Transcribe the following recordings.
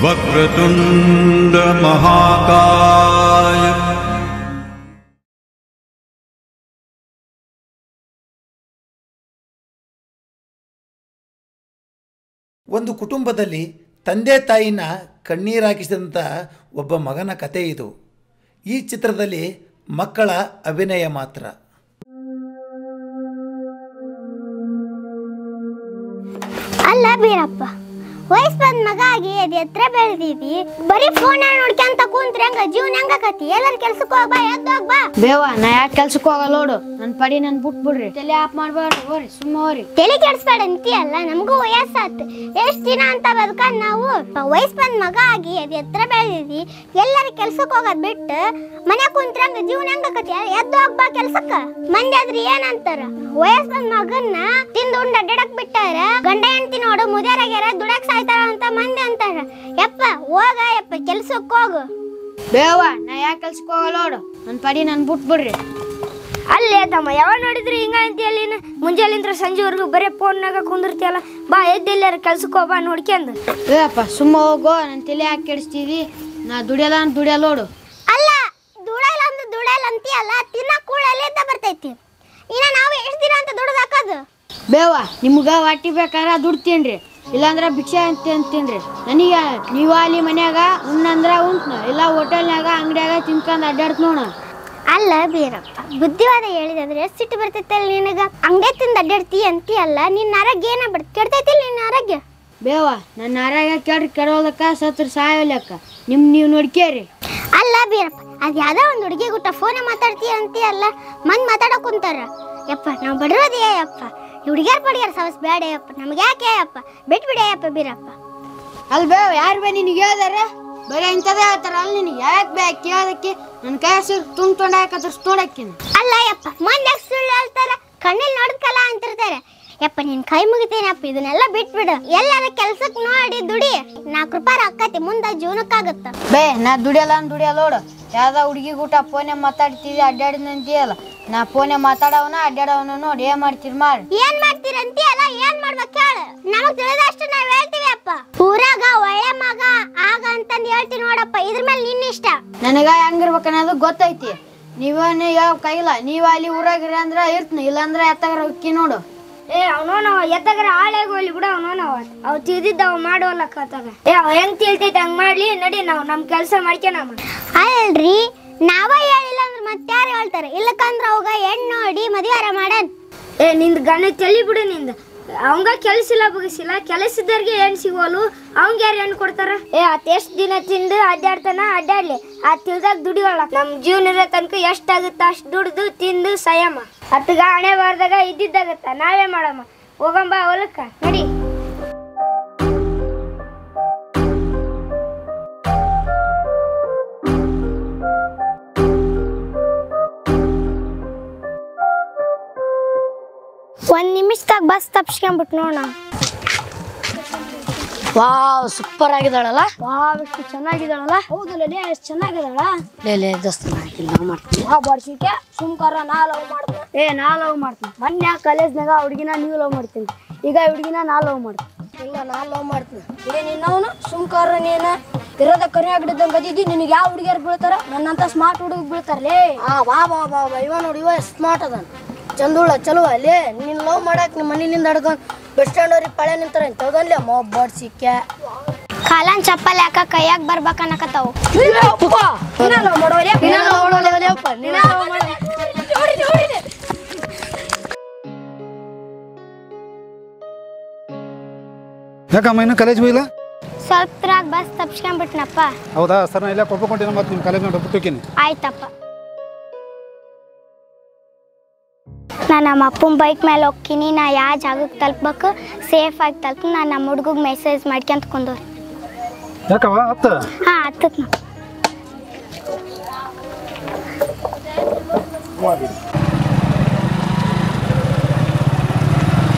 वक्रतुंड महाकाय ಒಂದು ಕುಟುಂಬದಲ್ಲಿ ತಂದೆ ತಾಯಿನ ಕಣ್ಣೀರಾಕಿಸಿದಂಥ ಒಬ್ಬ ಮಗನ ಕತೆ ಇದು. ಈ ಚಿತ್ರದಲ್ಲಿ ಮಕ್ಕಳ ಅಭಿನಯ ಮಾತ್ರ. ಅಲ್ಲ ಬೀರಪ್ಪ, ವಯಸ್ಸು ಬಂದ ಮಗ ಆಗಿ ಅದು ಎತ್ತರ ಬೆಳೆದಿದ್ದಿ, ಬರೀ ಫೋನ್ ನೋಡ್ಕೊಂತ ಕುಂತ್ರೆ ಹಂಗ ಜೀವನ ಹೆಂಗಾಕತಿ? ಎಲ್ಲರ ಕೆಲ್ಸಕ್ಕೆ ಹೋಗ್ಬಾ, ಎದ್ದೋಗ್ಬಾ. ಬೇವ, ನಾ ಯಾಕೆ ಕೆಲ್ಸಕ್ಕೆ ಹೋಗಲ್ಲ ನೋಡು. ನನ್ ಪಡಿ ನನ್ ಬಿಟ್ಬಿಡ್ರಿ, ತಲೆ ಆಫ್ ಮಾಡ್ಬೇಡ್ರಿ, ಹೋರಿ ಸುಮ್ಮ ಹೋರಿ. ತಲೆ ಕೆಡಿಸ್ಬೇಡ ಅಂತೀಯಲ್ಲ, ನಮಗೂ ವಯಸ್ಸಾತ್, ಎಷ್ಟ್ ದಿನ ಅಂತ ಬದುಕಂದ್ ನಾವು. ವಯಸ್ಸು ಬಂದ ಮಗ ಆಗಿ ಅದು ಎತ್ತರ ಬೆಳೆದಿದ್ದಿ, ಎಲ್ಲರ ಕೆಲ್ಸಕ್ಕೆ ಹೋಗೋದ್ ಬಿಟ್ಟು ಮನೆ ಕುಂತ್ರೆ ಹಂಗ ಜೀವನ ಹೆಂಗಾಕತಿ? ಎದ್ದೋಗ್ಬಾ ಕೆಲ್ಸಕ್ಕ. ಮಂದಿ ಆದ್ರಿ ಏನಂತಾರ? ವಯಸ್ಸು ಬಂದ ಮಗನ್ನ ತಿಂದು ಉಂಡ ಅಡ್ಡಾಡಕ್ ಬಿಟ್ಟಾರ, ಗಂಡ ಹೆಂಡತಿ ನೋಡು ಮುದ್ಯಾರಾಗ್ಯಾರ, ದುಡಕ್ ಸಾಯ್ತಾರ ಅಂತ ಮಂದಿ ಅಂತಾರ. ಯಪ್ಪ ಹೋಗ ಯಪ್ಪ, ಕೆಲ್ಸಕ್ಕೆ ಹೋಗು. ಬೇವ, ನಾ ಯಾಕೆ ಕೆಲ್ಸಕ್ಕೆ ಹೋಗಲ್ಲ ನೋಡು. ನನ್ ಪಡಿ ನನ್ ಬಿಟ್ಬಿಡ್ರಿ. ಅಲ್ಲೇ ತಮ್ಮ, ಯಾವಾಗ ನೋಡಿದ್ರಿ ಹಿಂಗ ಅಂತೀಯಲ್ಲ? ಮುಂಜಾಲಿಂದ್ರ ಸಂಜೆವರೆಗೂ ಬರೀ ಫೋನ್ನಾಗ ಕುಂದಿರ್ತಿಯಲ್ಲ. ಬಾ, ಎದ್ದೆಲ್ಲಾರ ಕೆಲ್ಸಕ್ಕೆ ಹೋಗ್ಬಾ ನೋಡ್ಕೊಂಡ್. ಬೇವಪ್ಪ ಸುಮ್ಮ ಹೋಗೋ, ನನ್ ತಲೆ ಯಾಕೆ ಕೆಡಿಸ್ತಿದಿ? ನಾ ದುಡಿಯಲ್ಲ ಅಂತ ದುಡಿಯಲ್ಲ ನೋಡು. ಅಲ್ಲ, ದುಡಲ್ಲ ಅಂತೀಯಲ್ಲ, ತಿನ್ನ ಕೂಡಲೇ ಇದ್ದ ಬರ್ತೈತಿ. ಇನ್ನ ನಾವು ಎಷ್ಟ್ ದಿನ ಅಂತ ದುಡ್ದು ಹಾಕೋದು? ಬೇವ, ನಿಮ್ಗ ಹೊಟ್ಟಿ ಬೇಕಾದ್ರೆ ದುಡ್ತೀನ್ರಿ, ಇಲ್ಲಾಂದ್ರ ಭಿಕ್ಷೆ ಅಂತೀನ್ರಿ. ನನಗೆ ನೀವ ಅಲ್ಲಿ ಮನ್ಯಾಗ ಉಣ್ಣಂದ್ರ ಉಂಟ್ನ, ಇಲ್ಲ ಹೋಟೆಲ್ನಾಗ ಅಂಗಡಿಯಾಗ ತಿನ್ಕೊಂಡ್ ಅಡ್ಡಾಡ್ತ ನೋಡ. ಅಲ್ಲ ಬೀರಪ್ಪ, ಬುದ್ಧಿವಾದ ಹೇಳಿದ್ರೆ ಸಿಟ್ಟು ಬರ್ತೈತಲ್ಲ ನಿನಗ. ಅಂಗಡಿ ತಿಂದು ಅಡ್ಡಾಡ್ತಿ ಅಂತೀಯಲ್ಲ, ನಿನ್ನ ಆರೋಗ್ಯ ಏನ ಬಿಡ್ತು? ಕೆಡ್ತೈತಿಲ್ಲ ನಿನ್ನ ಆರೋಗ್ಯ? ಬೇವ, ನನ್ನ ಆರೋಗ್ಯ ಕೆಡೋದಕ್ಕ ಸತ್ರ ಸಾಯೋಲಕ್ಕ ನೀವು ನೋಡ್ಕೇರಿ. ಅಲ್ಲ ಬೀರಪ್ಪ, ಅದ್ ಯಾವ್ದೋ ಒಂದು ಹುಡುಗಿ ಗುಟ್ಟ ಫೋನ್ ಮಾತಾಡ್ತೀಯ ಅಂತೀಯಲ್ಲ, ಮಂದಿ ಮಾತಾಡಕ್ ಕುಂತಾರ. ಯಪ್ಪ ನಾವು ಬಡಿರೋದೇ ಯಪ್ಪ, ಹುಡುಗಿಯಾರ್ ಪಡಿಯಾರ ಸವಸ್ ಬೇಡ ಯಪ್ಪ, ನಮ್ಗೆ ಯಾಕೆ ಯಪ್ಪ, ಬಿಟ್ಬಿಡೆ ಯಪ್ಪ ಬೀರಪ್ಪ. ಅಲ್ಲಿ ಬೇವ, ಯಾರು ಬೇ ನಿನಗೆ ಹೇಳ್ದಾರ? ಬರೀ ಇಂಥದೇ ಹೇಳ್ತಾರ. ಅಲ್ಲಿ ನಿನಗೆ ಯಾಕೆ ಬೇ ಕೇಳೋದಕ್ಕೆ? ನನ್ನ ಕೈ ಹಸಿರು ತುಂಬ್ಕೊಂಡ್ ಹಾಕತ್ರ ನೋಡಕ್ಕಿನ. ಅಲ್ಲ ಯಪ್ಪ, ಮಂದಿ ಸುಳ್ಳು ಹೇಳ್ತಾರ, ಕಣ್ಣಿಲ್ ನೋಡ್ಕಲ್ಲ ಅಂತಿರ್ತಾರೆ. ಯಪ್ಪ ನಿನ್ ಕೈ ಮುಗಿತೇನಪ್ಪ, ಇದನ್ನೆಲ್ಲ ಬಿಟ್ಬಿಡು. ಎಲ್ಲಾರ ಕೆಲ್ಸಕ್ ನೋಡಿ ದುಡಿ, 4 ರೂಪಾಯಿ ಅಕ್ಕತಿ, ಮುಂದೆ ಜೀವನಕ್ಕಾಗತ್ತ. ಬೇ, ನಾ ದುಡಿಯಲ್ಲ ನೋಡು. ಯಾವ್ದ ಹುಡುಗಿ ಊಟ ಫೋನೆ ಮಾತಾಡ್ತಿದ್ವಿ, ಅಡ್ಡಾಡಿದಂತೀಯಲ್ಲ. ನಾ ಫೋನೆ ಮಾತಾಡವನ ಅಡ್ಡಾಡವನ ನೋಡಿ ಏನ್ ಮಾಡ್ತೀರಿ ಮಾಡಿ. ಏನ್ ಮಾಡ್ತೀರಂತೀಯಲ್ಲ, ಏನ್ ಮಾಡ್ಬೇಕು ಹೇಳು? ನಮಗ್ ತಿಳಿದಷ್ಟು ನಾವ್ ಹೇಳ್ತೀವಿ ಅಪ್ಪ. ಊರಾಗ ಒಳ್ಳೆ ಮಗ ಆಗ ಅಂತಂದ್ ಹೇಳ್ತೀವಿ ನೋಡಪ್ಪ, ಇದ್ರ ಮೇಲೆ ನಿನ್ನ ಇಷ್ಟ. ನನಗ ಹೆಂಗಿರ್ಬೇಕನ್ನೋದು ಗೊತ್ತೈತಿ. ನೀವೇ ಯಾವ ಕೈಲ, ನೀವ ಅಲ್ಲಿ ಊರಾಗಿರ ಅಂದ್ರ ಇರ್ತನ, ಇಲ್ಲಾಂದ್ರ ಎತ್ತಗರ ಉಕ್ಕಿ ನೋಡು. ಅವನೋನ ಎತ್ತಗರ ಆಳೆಗ ಹೋಗ್ಲಿ ಬಿಡ. ಅವನೋನ ಅವ್ ತಿಳಿದಿದ್ದ ಅವ್ ಮಾಡೋಲ್ಲಕ್ಕತ್ತಾಗ. ಅವ್ ಹೆಂಗ್ ತಿಳ್ತೈತಿ ಹಂಗ್ ಮಾಡ್ಲಿ ನಡಿ, ನಾವ್ ನಮ್ ಕೆಲ್ಸ ಮಾಡ್ಕೊಳಮ್ಮ. ಅಲ್ರಿ, ನಾವ ಹೇಳಿಲ್ಲ ಅಂದ್ರ ಮತ್ತಾರು ಹೇಳ್ತಾರೆ? ಇಲ್ಲಕಂದ್ರ ಅವಾಗ ಹೆಣ್ಣು ನೋಡಿ ಮದುವೆ ಮಾಡನ್. ನಿಂದ ಗಣ ತಲಿ ಬಿಡು. ನಿಂದ ಅವಂಗ ಕೆಲ್ಸಿಲ್ಲ ಬಗಸಿಲ್ಲ, ಕೆಲಸದವ್ರಿಗೆ ಹೆಣ್ಣು ಸಿಗೋಲು, ಅವಂಗ ಯಾರು ಹೆಣ್ಣು ಕೊಡ್ತಾರ? ಅತ್ ಎಷ್ಟ್ ದಿನ ತಿಂದು ಅಡ್ಡಾಡ್ತಾನ, ಅಡ್ಡಾಡ್ಲಿ. ಆ ತಿಳ್ದಾಗ ದುಡಿಯೋಳ. ನಮ್ ಜೀವನ ಇರೋ ತನಕ ಎಷ್ಟಾಗುತ್ತ ಅಷ್ಟ್ ದುಡ್ದು ತಿಂದು ಸಯಮ್ಮ. ಅತ್ತಗ ಹಣೆ ಬಾರ್ದಾಗ ಇದ್ದಿದ್ದಾಗತ್ತ, ನಾವೇ ಮಾಡಮ್ಮ. ಹೋಗಂಬ ಹೊಲಕ್ಕ ನಡಿ. ಒಂದ್ ನಿಮಿಷದಾಗ ಬಸ್ ತಪ್ಸ್ಕೊಂಡ್ಬಿಟ್ಟು ನೋಡ. Wow, super ಆಗಿದ್ದಾಳಲ್ಲ. ವಾವ್, ಎಷ್ಟು ಚೆನ್ನಾಗಿದ್ದಾಳಲ್ಲ. ಹೌದಲ್ಲ, ಎಷ್ಟು ಚೆನ್ನಾಗಿದ್ದಾಳ. ಲೇ ದೋಸ್ತ, ನಾವು ಮಾಡ್ತೀವಿ. ಬರ್ಸಿಕೆ ಸುಮ್ಕಾರ ನಾ ಲವ್ ಮಾಡ್ತೀನಿ. ನಾ ಲವ್ ಮಾಡ್ತೀನಿ. ಮೊನ್ನೆ ಕಾಲೇಜ್ನಾಗ ಹುಡುಗಿನ ನೀವು ಲವ್ ಮಾಡ್ತೀನಿ, ಈಗ ಹುಡುಗಿನ ನಾ ಲವ್ ಮಾಡ್ತೀನಿ. ಇಲ್ಲ, ನಾ ಲವ್ ಮಾಡ್ತೀನಿ. ನಿನ್ನವನು ಸುಮ್ಕಾರ, ನೀನ ಇರೋದ ಕರಿ ಆಗಿದ್ದಂಗೆ ಗದಿದ್ದಿ. ನಿನಗೆ ಯಾವ ಹುಡುಗಿಯರು ಬೀಳ್ತಾರ? ನನ್ನಂತ ಸ್ಮಾರ್ಟ್ ಹುಡುಗ ಬೀಳ್ತಾರಲೇ. ಬಾ ಬಾ ಬಾ ಬಾ, ಇವ ನೋಡಿ, ಇವ ಸ್ಮಾರ್ಟ್ ಅದಾನ, ಚಂದುಳ ಚಲೋ ಅಲ್ಲೇ. ನೀನ್ ಲವ್ ಮಾಡಕ್ ನಿಮ್ಮ ಮನೆಯಿಂದ ಹಿಡ್ಕೊಂಡು ಬಸ್ ಸ್ಟ್ಯಾಂಡ್ ಅವ್ರಿಗೆ ಪಳೆ ನಿಂತಾರ ಅಂತಂದ್ಲೆ ಮೊಬ್ಬಡ್ ಸಿಕ್ಕೆ. ಕಾಲನ್ ಚಪ್ಪಲ್ ಯಾಕ ಕೈಯಾಗ ಬರ್ಬೇಕನ್ನಕತ್ತಾವು. ಯಾಕಮ್ಮ ಇನ್ನು ಕಾಲೇಜ್ ಹೋಗಿಲ್ಲ? ಸ್ವಲ್ಪ ತ್ರಾಗ ಬಸ್ ತಪ್ಸ್ಕೊಂಡ್ಬಿಟ್ನಪ್ಪ. ಹೌದಾ ಸರ್, ನಾ ಇಲ್ಲ ಕೊಡ್ಬೇಕೊಂಡಿನ ಮತ್ತೆ ನಿಮ್ಮ ಕಾಲೇಜ್ ನೋಡಿ ಬಿಟ್ಟೋಕಿನಿ. ಆಯ್ತಪ್ಪ. ನಾನು ನಮ್ಮ ಅಪ್ಪನ ಬೈಕ್ ಮೇಲೆ ಹೋಗ್ತೀನಿ. ನಾ ಯಾವ ಜಾಗಕ್ಕೆ ತಲುಪ್ಬೇಕು, ಸೇಫ್ ಆಗಿ ತಲುಪು. ನಾನು ನಮ್ಮ ಹುಡುಗಿಗೆ ಮೆಸೇಜ್ ಮಾಡ್ಕೊಂತ ಕುಂದೋರಿ. ಯಾಕವ ಅತ್ತ? ಹಾಂ, ಹತ್ತಕ್ಕೆ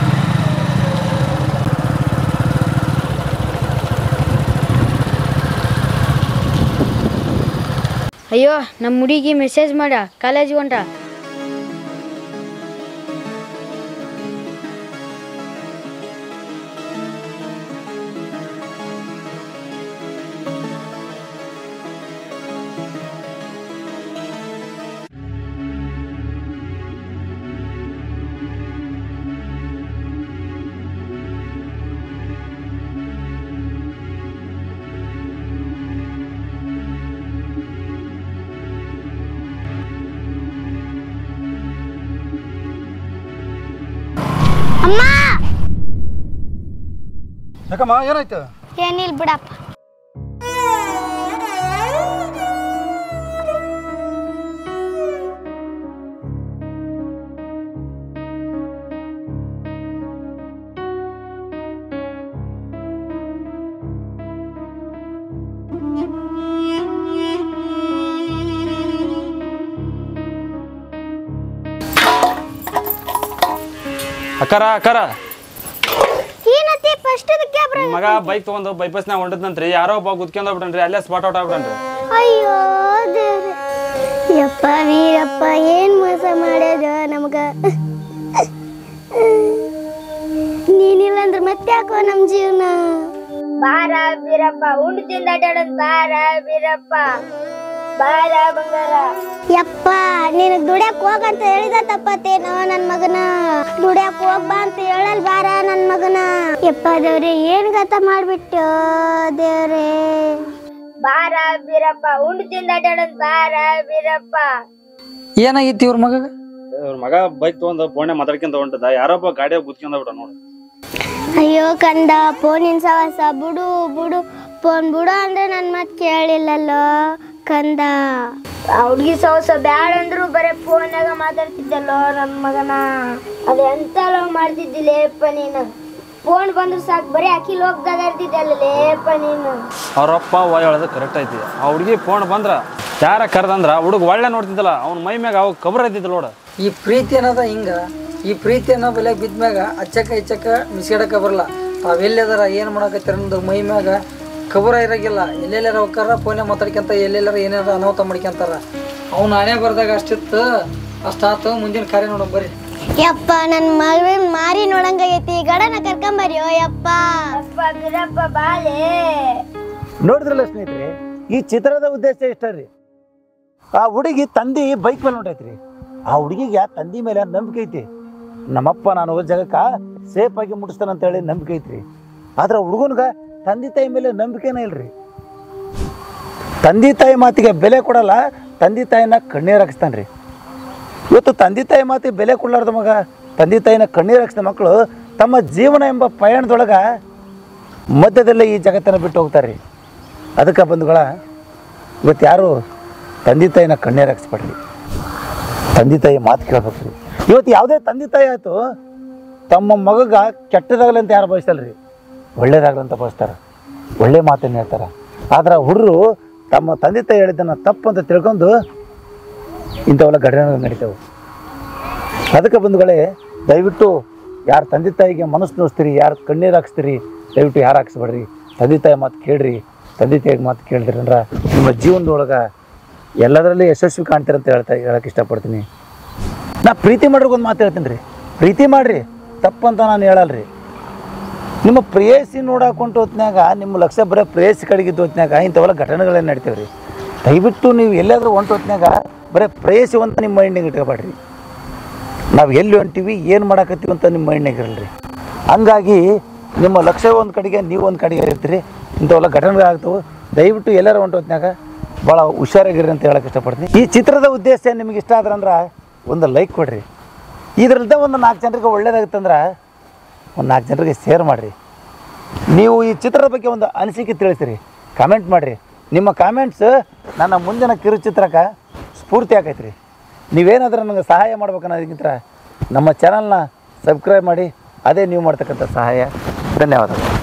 ಅಯ್ಯೋ, ನಮ್ಮ ಹುಡುಗಿ ಮೆಸೇಜ್ ಮಾಡ ಕಾಲೇಜ್ ಹೊಂಟ. ಅಮ್ಮ ಯಾಕಮ್ಮ ಏನಾಯ್ತು? ಏನಿಲ್ಲ ಬಿಡಪ್ಪ. ಅಕ್ಕಾರ ಏನತ್ತೆ ಫಸ್ಟ್ ಅದಕ್ಕೆ ಮಗ ಬೈಕ್ ತಗೊಂಡು ಬೈಪಾಸ್ನಾಗ ಹೊಂಟದ್ನಂತ್ರಿ ಯಾರೋ ಒಬ್ಬ ಗುದ್ಕೊಂಡ್ ಹೋಗ್ಬಿಟ್ರಿ ಅಲ್ಲೇ ಸ್ಪಾಟ್ ಔಟ್ ಆಗ್ಬಿಟ್ರಿ. ಅಯ್ಯೋ ದೇವ್ರೆ, ಯಪ್ಪ ವೀರಪ್ಪ ಏನ್ ಮೋಸ ಮಾಡ್ಯದ ನಮಗ. ನೀನಿಲ್ಲ ಅಂದ್ರೆ ಮತ್ತೆ ಯಾಕೋ ನಮ್ ಜೀವನ. ಬಾರ ವೀರಪ್ಪ ಉಂಡು ತಿಂದ ಅಡ್ಯಾಡೋದ್ ಬಾರ ವೀರಪ್ಪ ಬಾರ ಬಂಗಾರ. ಯಪ್ಪ ನೀನು ದುಡ್ಯಾಕ್ ಹೋಗಂತ ಹೇಳಿದ ತಪ್ಪತ್ತೇನೋ ನನ್ ಮಗನ. ದುಡ್ಯಾಕ್ ಹೋಗ್ಬಾ ಅಂತ ಹೇಳಲ್ ಬಾರ ನನ್ ಮಗನ. ಯಪ್ಪ ದೇವ್ರೆ ಏನ್ ಗತ ಮಾಡ್ಬಿಟ್ಟು ದೇವ್ರೆ. ಬಾರ ವೀರಪ್ಪ ಉಂಡು ತಿಂದ ಅಡ್ಯಾಡೋದ್ ಬಾರ ವೀರಪ್ಪ. ಏನಾಗಿತ್ತು ಇವ್ರ ಮಗ? ಇವ್ರ ಮಗ ಬೈಕ್ ತಗೊಂಡು ಫೋನ್ ಮಾತಾಡ್ಕೊಂತ ಹೊಂಟದ ಯಾರೊಬ್ಬ ಗಾಡಿಯಾಗ ಗುದ್ಕೊಂಡ್ ಹೋಗ್ಬಿಟ್ಟ ನೋಡಿ. ಅಯ್ಯೋ ಕಂದ ಫೋನಿನ ಸವಾಸ ಬಿಡು ಬಿಡು. ಫೋನ್ ಬಿಡು ಅಂದ್ರೆ ನನ್ ಮತ್ ಕೇಳಿಲ್ಲಲ್ಲೋ ಕಂದ. ಹುಡ್ಗಿ ಸವಾಸ ಬ್ಯಾಡ ಅಂದ್ರು ಬರೇ ಫೋನಾಗ ಮಾತಾಡ್ತಿದ್ದಲ್ಲೋ ನನ್ ಮಗನ. ಅದ ಎಂತ ಲವ್ ಮಾಡ್ತಿದ್ದಿಲ್ಲೇಪ್ಪ ನೀನು. ಫೋನ್ ಬಂದ್ರು ಸಾಕು ಬರೀ ಅಖಿಲ್ ಹೋಗ್ದಾಗ ಇರ್ತಿದ್ದಲ್ಲೇಪ್ಪ ನೀನು. ಅವ್ರಪ್ಪ ಹೇಳೋದು ಕರೆಕ್ಟ್ ಐತಿ. ಆ ಹುಡುಗಿ ಫೋನ್ ಬಂದ್ರ ಯಾರ ಕರ್ದಂದ್ರ ಹುಡುಗ ಒಳ್ಳೆ ನೋಡ್ತಿದ್ದಲ್ಲ ಅವ್ನ ಮೈ ಮ್ಯಾಗ ಅವಾಗ ಕಬ್ರ ಐತಿದ್ದ ನೋಡ. ಈ ಪ್ರೀತಿ ಅನ್ನೋದ ಹಿಂಗ. ಈ ಪ್ರೀತಿ ಅನ್ನೋ ಬೆಲೆ ಬಿದ್ಮ್ಯಾಗ ಅಚ್ಚಕ್ಕ ಇಚ್ಚಕ್ಕ ಮಿಸ್ಕಿಡಕ ಬರಲ್ಲ. ತಾವೆಲ್ಲದಾರ ಏನು ಮಾಡಕತ್ತಾರ ಅನ್ನೋದು ಮೈ ಮ್ಯಾಗ ಖಬರ ಇರಾಗಿಲ್ಲ. ಎಲ್ಲೆಲ್ಲಾರ ಹೋಗ್ತಾರ ಫೋನೇ ಮಾತಾಡ್ಕೊಂತ ಎಲ್ಲೆಲ್ಲಾರ ಏನಾರ ಅನಾಹುತ ಮಾಡ್ಕೊಂತಾರ. ಅವ್ನು ಹಣೆ ಬರ್ದಾಗ ಅಷ್ಟಿತ್ತು ಅಷ್ಟಾತು. ಮುಂದಿನ ಕಾರ್ಯ ನೋಡ ಬರ್ರಿ. ಯಪ್ಪ ನನ್ ಮಗನ್ ಮಾರಿ ನೋಡಂಗೈತಿ. ಗಡನ ಕರ್ಕೊಂಬರ್ಯೋ ಯಪ್ಪ. ಅಪ್ಪ ಬಿರಪ್ಪ ಬಾಲೆ. ನೋಡಿದ್ರಲ್ಲ ಸ್ನೇಹಿತರೆ, ಈ ಚಿತ್ರದ ಉದ್ದೇಶ ಇಷ್ಟ ರೀ. ಆ ಹುಡುಗಿ ತಂದಿ ಬೈಕ್ ಮೇಲೆ ಹೊಂಟೈತ್ರಿ. ಆ ಹುಡುಗಿಗೆ ತಂದಿ ಮೇಲೆ ನಂಬಿಕೆ ಐತಿ. ನಮ್ಮಪ್ಪ ನಾನು ಹೋದ ಜಾಗಕ್ಕೆ ಸೇಫ್ ಆಗಿ ಮುಟ್ಟಿಸ್ತಾನಂತೇಳಿ ನಂಬಿಕೆ ಐತ್ರಿ. ಆದ್ರೆ ಹುಡುಗನ್ಗ ತಂದೆ ತಾಯಿ ಮೇಲೆ ನಂಬಿಕೆನೇ ಇಲ್ರಿ. ತಂದೆ ತಾಯಿ ಮಾತಿಗೆ ಬೆಲೆ ಕೊಡಲ್ಲ, ತಂದೆ ತಾಯಿನ ಕಣ್ಣೀರು ಹಾಕಿಸ್ತಾನ್ರಿ. ಇವತ್ತು ತಂದೆ ತಾಯಿ ಮಾತಿಗೆ ಬೆಲೆ ಕೊಡಲಾರ್ದ ಮಗ ತಂದೆ ತಾಯಿನ ಕಣ್ಣೀರು ಹಾಕಿಸಿದ ಮಕ್ಕಳು ತಮ್ಮ ಜೀವನ ಎಂಬ ಪಯಣದೊಳಗೆ ಮಧ್ಯದಲ್ಲೇ ಈ ಜಗತ್ತನ್ನು ಬಿಟ್ಟು ಹೋಗ್ತಾರೆ. ಅದಕ್ಕೆ ಬಂಧುಗಳ, ಇವತ್ತು ಯಾರು ತಂದೆ ತಾಯಿನ ಕಣ್ಣೀರು ಹಾಕಿಸ್ಬೇಡ್ರಿ. ತಂದೆ ತಾಯಿ ಮಾತು ಕೇಳ್ಬೇಕ್ರಿ. ಇವತ್ತು ಯಾವುದೇ ತಂದೆ ತಾಯಿ ಆಯಿತು ತಮ್ಮ ಮಗಗ ಕೆಟ್ಟದಾಗಲಿ ಅಂತ ಯಾರು ಬಯಸಲ್ರಿ, ಒಳ್ಳೇದಾಗಲಿ ಅಂತ ಬಯಸ್ತಾರೆ, ಒಳ್ಳೆ ಮಾತನ್ನು ಹೇಳ್ತಾರೆ. ಆದ್ರೆ ಹುಡುಗರು ತಮ್ಮ ತಂದೆ ತಾಯಿ ಹೇಳಿದ್ದನ್ನು ತಪ್ಪು ಅಂತ ತಿಳ್ಕೊಂಡು ಇಂಥವೆಲ್ಲ ಘಟನೆಗಳು ನಡೀತಾವೆ. ಅದಕ್ಕೆ ಬಂಧುಗಳೇ, ದಯವಿಟ್ಟು ಯಾರು ತಂದೆ ತಾಯಿಗೆ ಮನಸ್ಸು ನೋಸ್ತೀರಿ, ಯಾರು ಕಣ್ಣೀರು ಹಾಕ್ಸ್ತೀರಿ, ದಯವಿಟ್ಟು ಯಾರು ಹಾಕ್ಸ್ಬೇಡ್ರಿ. ತಂದೆ ತಾಯಿ ಮಾತು ಕೇಳ್ರಿ. ತಂದೆ ತಾಯಿಗೆ ಮಾತು ಕೇಳಿದ್ರಿ ಅಂದ್ರೆ ನಿಮ್ಮ ಜೀವನದೊಳಗೆ ಎಲ್ಲದರಲ್ಲಿ ಯಶಸ್ವಿ ಕಾಣ್ತೀರ ಅಂತ ಹೇಳಕ್ಕೆ ಇಷ್ಟಪಡ್ತೀನಿ. ನಾ ಪ್ರೀತಿ ಮಾಡೋರ್ಗೆ ಒಂದು ಮಾತು ಹೇಳ್ತೀನಿ ರೀ, ಪ್ರೀತಿ ಮಾಡಿರಿ, ತಪ್ಪಂತ ನಾನು ಹೇಳಲ್ರಿ. ನಿಮ್ಮ ಪ್ರೇಯಸಿ ನೋಡಾಕೊಂಟು ಹೊತ್ನಾಗ ನಿಮ್ಮ ಲಕ್ಷ್ಯ ಬರೋ ಪ್ರೇಯಸಿ ಕಡೆಗಿದ್ದು ಹೊತ್ನಾಗ ಇಂಥವೆಲ್ಲ ಘಟನೆಗಳೇನು ನಡೀತೇವೆ ರೀ. ದಯವಿಟ್ಟು ನೀವು ಎಲ್ಲಾದರೂ ಹೊಂಟು ಹೊತ್ನಾಗ ಬರೀ ಪ್ರೇಯಸಿ ಅಂತ ನಿಮ್ಮ ಮೈಂಡಿಗೆ ಇಟ್ಕೊಬೇಡ್ರಿ. ನಾವು ಎಲ್ಲಿ ಹೊಂಟೀವಿ, ಏನು ಮಾಡಾಕತ್ತೀವಿ ಅಂತ ನಿಮ್ಮ ಮೈಂಡ್ನಾಗ ಇರಲ್ರಿ. ಹಂಗಾಗಿ ನಿಮ್ಮ ಲಕ್ಷ್ಯ ಒಂದು ಕಡೆಗೆ, ನೀವು ಒಂದು ಕಡೆಗೆ ಇರ್ತೀರಿ. ಇಂಥವೆಲ್ಲ ಘಟನೆಗಳಾಗ್ತವೆ. ದಯವಿಟ್ಟು ಎಲ್ಲರೂ ಹೊಂಟು ಹೊತ್ನಾಗ ಭಾಳ ಹುಷಾರಾಗಿರಿ ಅಂತ ಹೇಳಕ್ಕೆ ಇಷ್ಟಪಡ್ತೀನಿ. ಈ ಚಿತ್ರದ ಉದ್ದೇಶ ನಿಮಗೆ ಇಷ್ಟ ಆದ್ರಂದ್ರೆ ಒಂದು ಲೈಕ್ ಕೊಡಿರಿ. ಇದರಲ್ಲದೆ ಒಂದು 4 ಜನರಿಗೆ ಒಳ್ಳೇದಾಗುತ್ತಂದ್ರೆ ಒಂದು 4 ಜನರಿಗೆ ಶೇರ್ ಮಾಡಿರಿ. ನೀವು ಈ ಚಿತ್ರದ ಬಗ್ಗೆ ಒಂದು ಅನಿಸಿಕೆ ತಿಳಿಸಿರಿ, ಕಾಮೆಂಟ್ ಮಾಡಿರಿ. ನಿಮ್ಮ ಕಾಮೆಂಟ್ಸ್ ನನ್ನ ಮುಂದಿನ ಕಿರುಚಿತ್ರಕ್ಕೆ ಸ್ಫೂರ್ತಿ ಆಕೈತ್ರಿ. ನೀವೇನಾದರೂ ನನಗೆ ಸಹಾಯ ಮಾಡ್ಬೇಕನ್ನೋದಕ್ಕಿಂತ ನಮ್ಮ ಚಾನಲ್ನ ಸಬ್ಸ್ಕ್ರೈಬ್ ಮಾಡಿ, ಅದೇ ನೀವು ಮಾಡ್ತಕ್ಕಂಥ ಸಹಾಯ. ಧನ್ಯವಾದಗಳು.